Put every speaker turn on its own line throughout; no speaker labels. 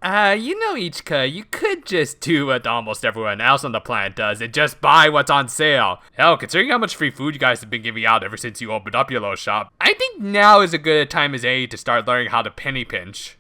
Ichika, you could just do what almost everyone else on the planet does and just buy what's on sale. Hell, considering how much free food you guys have been giving out ever since you opened up your little shop, I think now is as good a time as any to start learning how to penny pinch.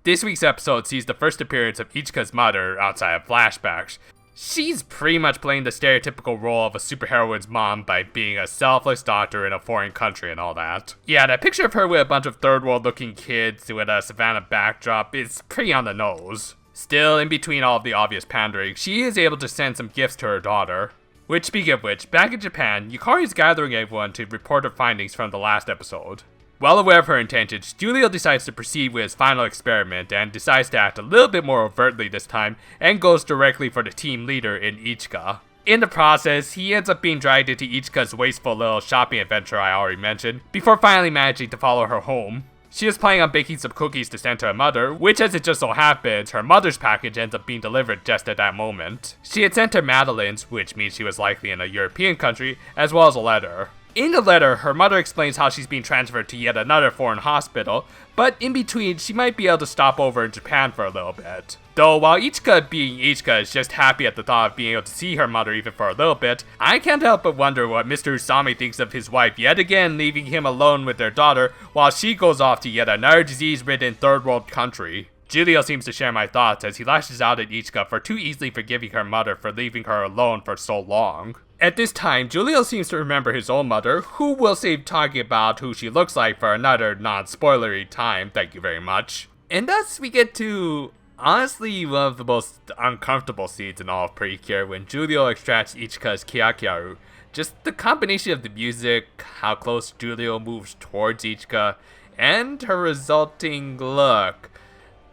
This week's episode sees the first appearance of Ichika's mother outside of flashbacks. She's pretty much playing the stereotypical role of a superheroine's mom by being a selfless doctor in a foreign country and all that. Yeah, that picture of her with a bunch of third world looking kids with a savannah backdrop is pretty on the nose. Still, in between all of the obvious pandering, she is able to send some gifts to her daughter. Which, speaking of which, back in Japan, Yukari is gathering everyone to report her findings from the last episode. Well aware of her intentions, Julio decides to proceed with his final experiment and decides to act a little bit more overtly this time and goes directly for the team leader in Ichika. In the process, he ends up being dragged into Ichika's wasteful little shopping adventure I already mentioned, before finally managing to follow her home. She is planning on baking some cookies to send to her mother, which as it just so happens, her mother's package ends up being delivered just at that moment. She had sent her Madeline's, which means she was likely in a European country, as well as a letter. In the letter, her mother explains how she's being transferred to yet another foreign hospital, but in between, she might be able to stop over in Japan for a little bit. Though, while Ichika being Ichika is just happy at the thought of being able to see her mother even for a little bit, I can't help but wonder what Mr. Usami thinks of his wife yet again leaving him alone with their daughter while she goes off to yet another disease-ridden third world country. Julio seems to share my thoughts as he lashes out at Ichika for too easily forgiving her mother for leaving her alone for so long. At this time, Julio seems to remember his own mother, who will save talking about who she looks like for another non-spoilery time, thank you very much. And thus we get to, honestly, one of the most uncomfortable scenes in all of Precure when Julio extracts Ichika's Kirakira. Just the combination of the music, how close Julio moves towards Ichika, and her resulting look.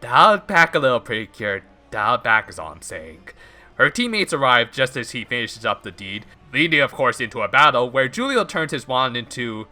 Dial it back a little, Precure, dial it back is all I'm saying. Her teammates arrive just as he finishes up the deed, leading of course into a battle where Julio turns his wand into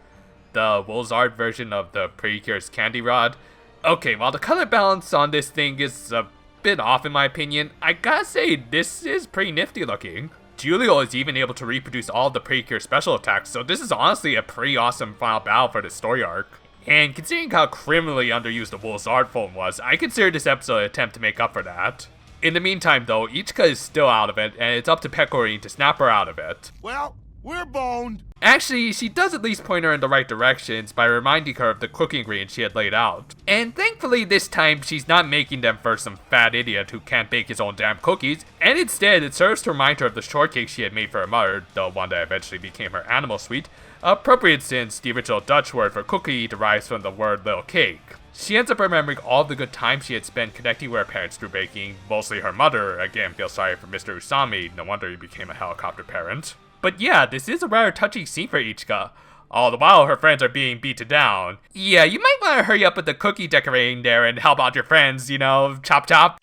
the Wolzard version of the Precure's candy rod. Okay, while the color balance on this thing is a bit off in my opinion, I gotta say this is pretty nifty looking. Julio is even able to reproduce all of the Precure special attacks, so this is honestly a pretty awesome final battle for this story arc. And considering how criminally underused the Wolzard form was, I consider this episode an attempt to make up for that. In the meantime though, Ichika is still out of it, and it's up to Precure to snap her out of it.
Well, we're boned.
Actually, she does at least point her in the right directions by reminding her of the cooking ingredients she had laid out. And thankfully this time she's not making them for some fat idiot who can't bake his own damn cookies, and instead it serves to remind her of the shortcake she had made for her mother, the one that eventually became her animal sweet, appropriate since the original Dutch word for cookie derives from the word little cake. She ends up remembering all the good time she had spent connecting with her parents through baking, mostly her mother. Again, feels sorry for Mr. Usami, no wonder he became a helicopter parent. But yeah, this is a rather touching scene for Ichika. All the while her friends are being beaten down. Yeah, you might want to hurry up with the cookie decorating there and help out your friends, chop chop.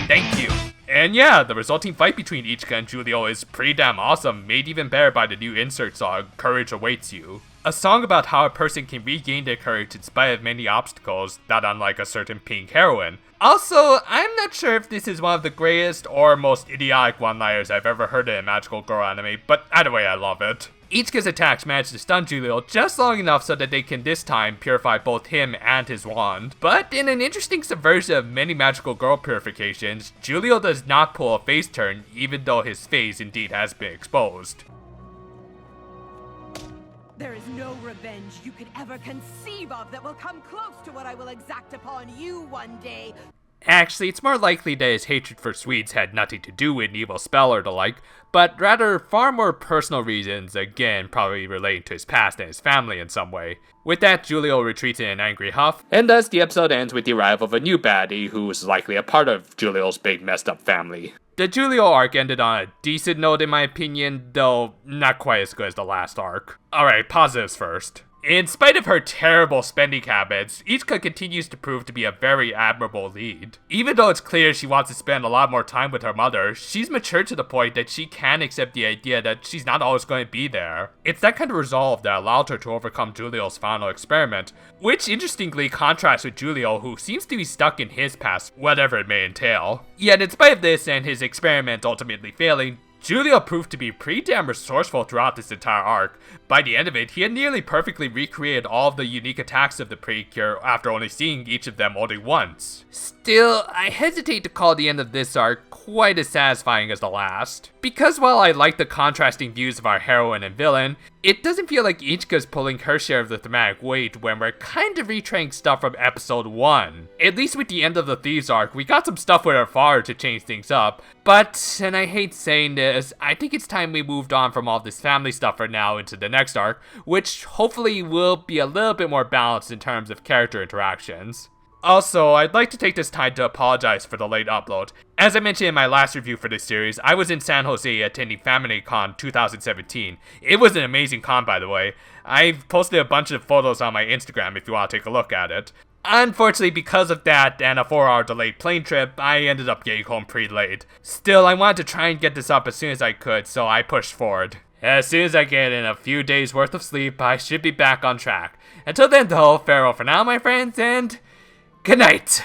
Thank you. And yeah, the resulting fight between Ichika and Julio is pretty damn awesome, made even better by the new insert song, Courage Awaits You. A song about how a person can regain their courage in spite of many obstacles, not unlike a certain pink heroine. Also, I'm not sure if this is one of the greatest or most idiotic one-liners I've ever heard in a magical girl anime, but either way I love it. Ichika's attacks manage to stun Julio just long enough so that they can this time purify both him and his wand. But in an interesting subversion of many magical girl purifications, Julio does not pull a face turn even though his face indeed has been exposed.
There is no revenge you could ever conceive of that will come close to what I will exact upon you one day.
Actually, it's more likely that his hatred for Swedes had nothing to do with an evil spell or the like, but rather far more personal reasons, again probably relating to his past and his family in some way. With that, Julio retreats in an angry huff, and thus the episode ends with the arrival of a new baddie who is likely a part of Julio's big messed up family. The Julio arc ended on a decent note in my opinion, though not quite as good as the last arc. Alright, positives first. In spite of her terrible spending habits, Ichika continues to prove to be a very admirable lead. Even though it's clear she wants to spend a lot more time with her mother, she's matured to the point that she can accept the idea that she's not always going to be there. It's that kind of resolve that allowed her to overcome Julio's final experiment, which interestingly contrasts with Julio, who seems to be stuck in his past, whatever it may entail. Yet in spite of this and his experiment ultimately failing, Julio proved to be pretty damn resourceful throughout this entire arc. By the end of it, he had nearly perfectly recreated all of the unique attacks of the Precure after only seeing each of them only once. Still, I hesitate to call the end of this arc quite as satisfying as the last. Because while I like the contrasting views of our heroine and villain, it doesn't feel like Ichika's pulling her share of the thematic weight when we're kind of retreading stuff from episode 1. At least with the end of the Thieves arc, we got some stuff with her father to change things up, but, and I hate saying this, I think it's time we moved on from all this family stuff for now into the next arc, which hopefully will be a little bit more balanced in terms of character interactions. Also, I'd like to take this time to apologize for the late upload. As I mentioned in my last review for this series, I was in San Jose attending FamilyCon 2017. It was an amazing con, by the way. I've posted a bunch of photos on my Instagram if you want to take a look at it. Unfortunately, because of that and a 4-hour delayed plane trip, I ended up getting home pretty late. Still, I wanted to try and get this up as soon as I could, so I pushed forward. As soon as I get in a few days worth of sleep, I should be back on track. Until then though, farewell for now my friends, and good night!